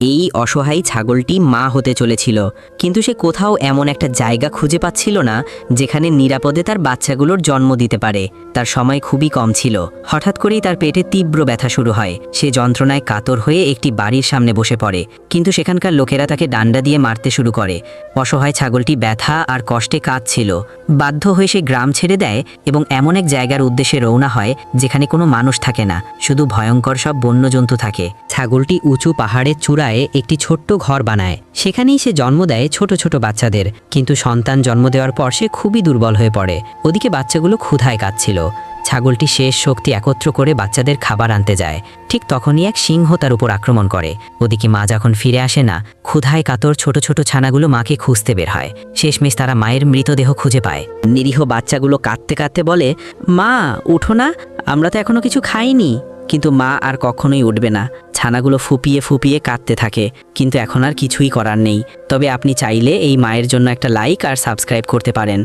এই অসহায় ছাগলটি মা হতে চলেছিল, কিন্তু সে কোথাও এমন একটা জায়গা খুঁজে পাচ্ছিল না যেখানে নিরাপদে তার বাচ্চাগুলোর জন্ম দিতে পারে। তার সময় খুবই কম ছিল। হঠাৎ করেই তার পেটে তীব্র ব্যথা শুরু হয়। সে যন্ত্রণায় কাতর হয়ে একটি বাড়ির সামনে বসে পড়ে, কিন্তু সেখানকার লোকেরা তাকে ডান্ডা দিয়ে মারতে শুরু করে। অসহায় ছাগলটি ব্যথা আর কষ্টে কাঁদছিল। বাধ্য হয়ে সে গ্রাম ছেড়ে দেয় এবং এমন এক জায়গার উদ্দেশ্যে রওনা হয় যেখানে কোনো মানুষ থাকে না, শুধু ভয়ঙ্কর সব বন্যজন্তু থাকে। ছাগলটি উঁচু পাহাড়ের চূড়ায় একটি ছোট্ট ঘর বানায়। সেখানেই সে জন্ম দেয় ছোট ছোট বাচ্চাদের, কিন্তু সন্তান জন্ম দেওয়ার পর সে খুবই দুর্বল হয়ে পড়ে। ওদিকে বাচ্চাগুলো ক্ষুধায় কাঁদছিল। ছাগলটি শেষ শক্তি একত্র করে বাচ্চাদের খাবার আনতে যায়। ঠিক তখনই এক সিংহ তার উপর আক্রমণ করে। ওদিকে মা যখন ফিরে আসে না, ক্ষুধায় কাতর ছোট ছোট ছানাগুলো মাকে খুঁজতে বের হয়। শেষমেশ তারা মায়ের মৃতদেহ খুঁজে পায়। নিরীহ বাচ্চাগুলো কাঁদতে কাঁদতে বলে, মা উঠো না, আমরা তো এখনো কিছু খাইনি। কিন্তু মা আর কখনোই উঠবে না। ছানাগুলো ফুপিয়ে ফুপিয়ে কাঁদতে থাকে, কিন্তু এখন আর কিছুই করার নেই। তবে আপনি চাইলে এই মায়ের জন্য একটা লাইক আর সাবস্ক্রাইব করতে পারেন।